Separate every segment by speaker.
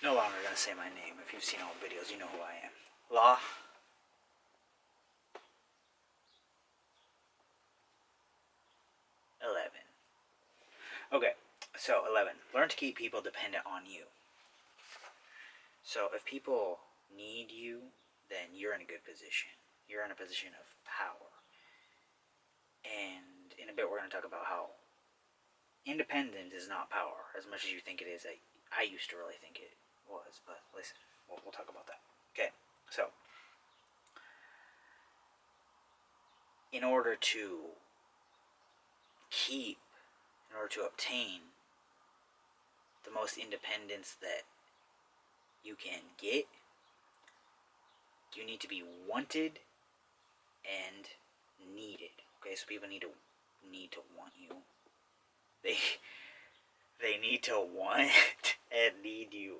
Speaker 1: no longer going to say my name. If you've seen all the videos, you know who I am. Law. Okay, so 11. Learn to keep people dependent on you. So if people need you, then you're in a good position. You're in a position of power. And in a bit, we're going to talk about how independent is not power as much as you think it is. I used to really think it was, but listen, we'll talk about that. Okay, so in order to obtain the most independence that you can get, you need to be wanted and needed. Okay, so people need to want you. They need to want and need you.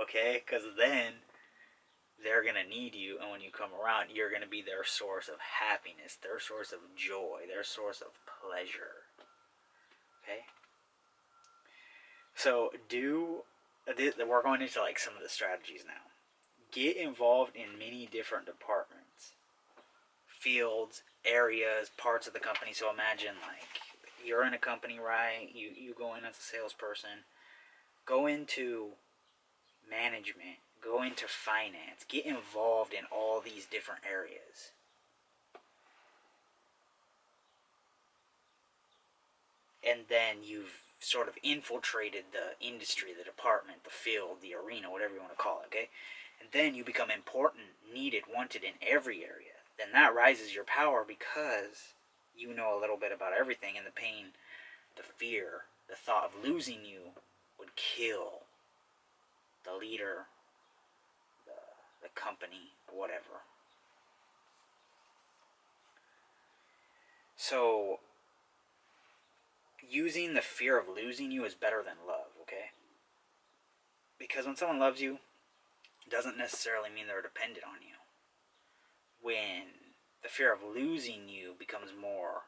Speaker 1: Okay, because then they're gonna need you, and when you come around, you're gonna be their source of happiness, their source of joy, their source of pleasure. Okay. So we're going into like some of the strategies now. Get involved in many different departments, fields, areas, parts of the company. So imagine like you're in a company, right? You go in as a salesperson, go into management, go into finance, get involved in all these different areas. And then you've sort of infiltrated the industry, the department, the field, the arena, whatever you want to call it, okay? And then you become important, needed, wanted in every area. Then that rises your power because you know a little bit about everything, and the pain, the fear, the thought of losing you would kill the leader, the company, whatever. So using the fear of losing you is better than love, okay? Because when someone loves you, it doesn't necessarily mean they're dependent on you. When the fear of losing you becomes more,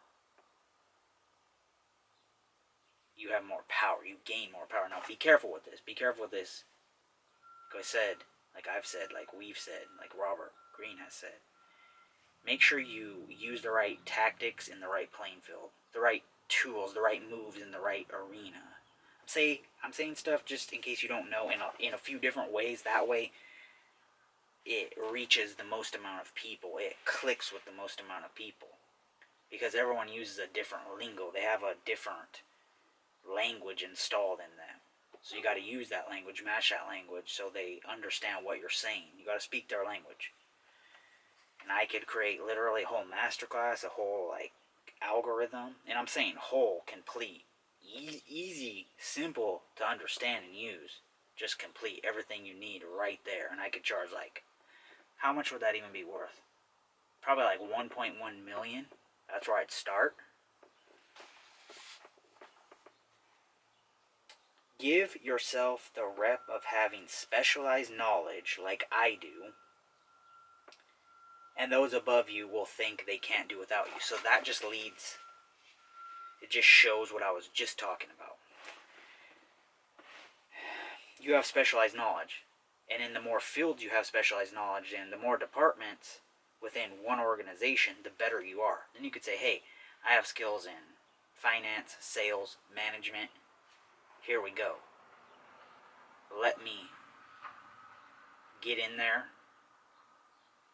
Speaker 1: you have more power, you gain more power. Now be careful with this. Be careful with this. Like I said, like I've said, like we've said, like Robert Greene has said. Make sure you use the right tactics in the right playing field, the right tools, the right moves in the right arena. I'm saying stuff just in case you don't know in a few different ways. That way, it reaches the most amount of people. It clicks with the most amount of people, because everyone uses a different lingo. They have a different language installed in them. So you got to use that language, match that language, so they understand what you're saying. You got to speak their language. And I could create literally a whole masterclass, a whole like algorithm, and I'm saying whole, complete, easy, simple to understand and use, just complete, everything you need right there. And I could charge like, how much would that even be worth? Probably like 1.1 million. That's where I'd start. Give yourself the rep of having specialized knowledge like I do, and those above you will think they can't do without you. So that just leads, it just shows what I was just talking about. You have specialized knowledge, and in the more fields you have specialized knowledge, and the more departments within one organization, the better you are. Then you could say, hey, I have skills in finance, sales, management. Here we go. Let me get in there,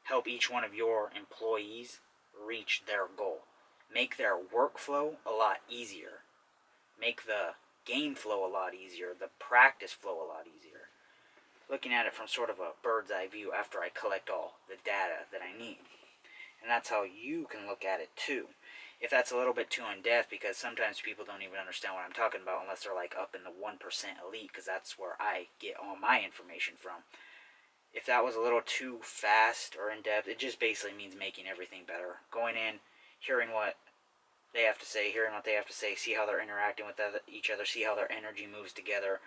Speaker 1: help each one of your employees reach their goal. Make their workflow a lot easier. Make the game flow a lot easier. The practice flow a lot easier. Looking at it from sort of a bird's eye view after I collect all the data that I need. And that's how you can look at it too. If that's a little bit too in-depth, because sometimes people don't even understand what I'm talking about unless they're like up in the 1% elite, because that's where I get all my information from. If that was a little too fast or in-depth, it just basically means making everything better. Going in, hearing what they have to say, see how they're interacting with each other, see how their energy moves together,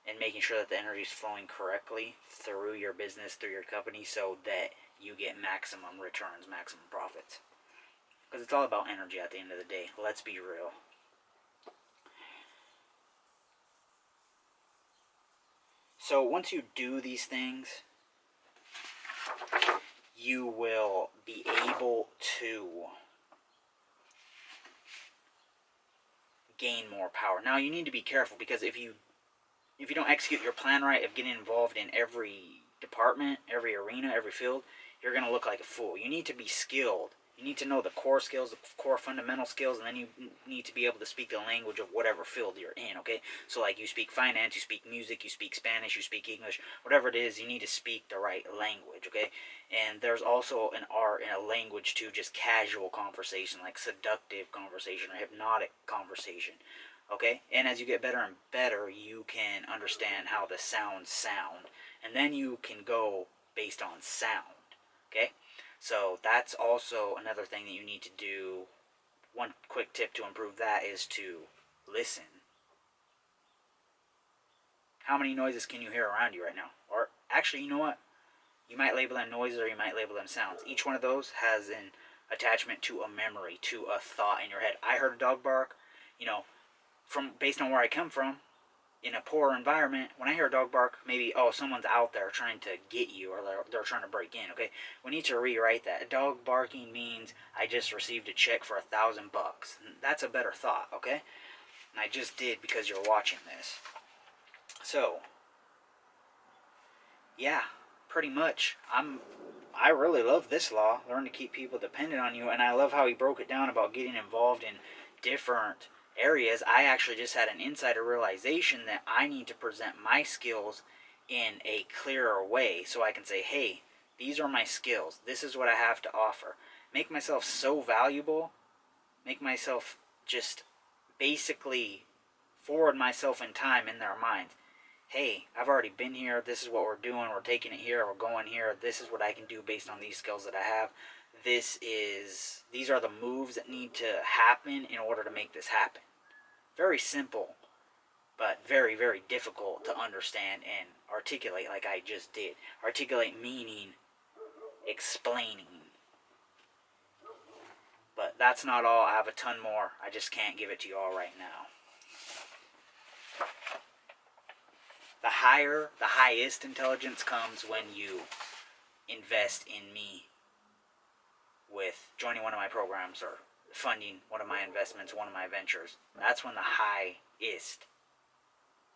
Speaker 1: and making sure that the energy is flowing correctly through your business, through your company, so that you get maximum returns, maximum profits. Because it's all about energy at the end of the day. Let's be real. So once you do these things, you will be able to gain more power. Now you need to be careful, because if you don't execute your plan right of getting involved in every department, every arena, every field, you're going to look like a fool. You need to be skilled. You need to know the core skills, the core fundamental skills, and then you need to be able to speak the language of whatever field you're in, okay? So like you speak finance, you speak music, you speak Spanish, you speak English, whatever it is, you need to speak the right language, okay? And there's also an art in a language to just casual conversation, like seductive conversation or hypnotic conversation. Okay? And as you get better and better, you can understand how the sounds sound. And then you can go based on sound. Okay? So that's also another thing that you need to do. One quick tip to improve that is to listen. How many noises can you hear around you right now? Or actually, you know what? You might label them noises or you might label them sounds. Each one of those has an attachment to a memory, to a thought in your head. I heard a dog bark, from based on where I come from, in a poor environment, when I hear a dog bark, maybe, oh, someone's out there trying to get you, or they're trying to break in, okay? We need to rewrite that. A dog barking means I just received a check for $1,000. That's a better thought, okay? And I just did because you're watching this. So, yeah, pretty much. I really love this law, learn to keep people dependent on you, and I love how he broke it down about getting involved in different areas. I actually just had an insider realization that I need to present my skills in a clearer way so I can say, hey, these are my skills. This is what I have to offer. Make myself so valuable. Make myself just basically forward myself in time in their minds. Hey, I've already been here. This is what we're doing. We're taking it here. We're going here. This is what I can do based on these skills that I have. These are the moves that need to happen in order to make this happen. Very simple, but very, very difficult to understand and articulate like I just did. Articulate meaning explaining. But that's not all. I have a ton more. I just can't give it to you all right now. The highest intelligence comes when you invest in me with joining one of my programs or funding one of my investments, one of my ventures. That's when the highest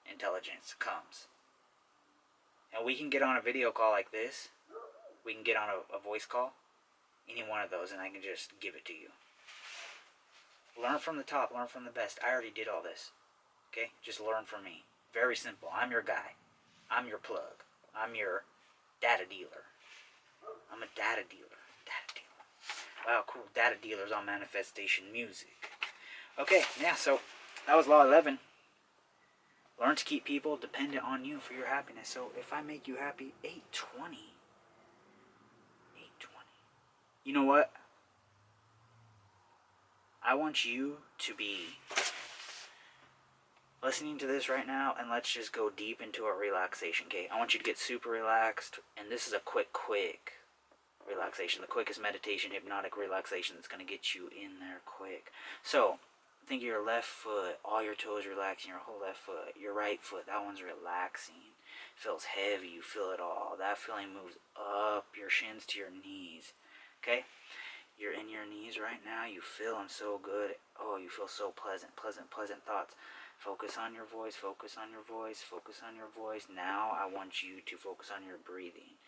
Speaker 1: intelligence comes. And we can get on a video call like this. We can get on a voice call. Any one of those, and I can just give it to you. Learn from the top. Learn from the best. I already did all this. Okay? Just learn from me. Very simple. I'm your guy. I'm your plug. I'm your data dealer. I'm a data dealer. Data dealer. Wow, cool. Data dealers on Manifestation Music. Okay, yeah, so that was Law 11. Learn to keep people dependent on you for your happiness. So if I make you happy, 820. 820. You know what? I want you to be listening to this right now, and let's just go deep into a relaxation, okay? I want you to get super relaxed, and this is a quick relaxation. The quickest meditation, hypnotic relaxation that's going to get you in there quick. So, think of your left foot, all your toes relaxing, your whole left foot, your right foot, that one's relaxing. It feels heavy, you feel it all. That feeling moves up your shins to your knees, okay? You're in your knees right now, you feel them so good. Oh, you feel so pleasant thoughts. Focus on your voice, focus on your voice, focus on your voice. Now I want you to focus on your breathing.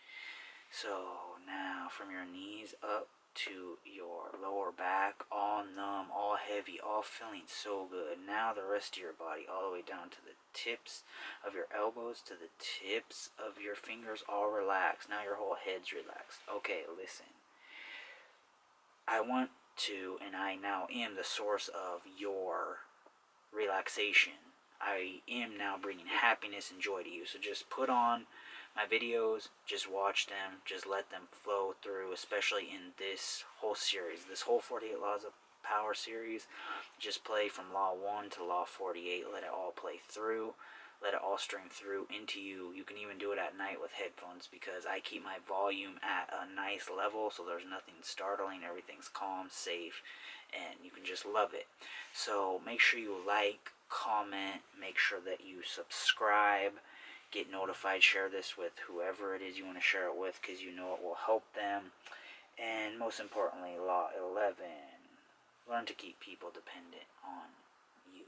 Speaker 1: So now from your knees up to your lower back, all numb, all heavy, all feeling so good. Now the rest of your body, all the way down to the tips of your elbows, to the tips of your fingers, all relaxed. Now your whole head's relaxed. Okay, listen. I want to, and I now am the source of your relaxation. I am now bringing happiness and joy to you. So just put on my videos, just watch them, just let them flow through, especially in this whole series, this whole 48 Laws of Power series. Just play from Law 1 to Law 48. Let it all play through. Let it all stream through into you. You can even do it at night with headphones because I keep my volume at a nice level so there's nothing startling. Everything's calm, safe, and you can just love it. So make sure you like, comment, make sure that you subscribe, get notified. Share this with whoever it is you want to share it with, because you know it will help them. And most importantly, Law 11, learn to keep people dependent on you.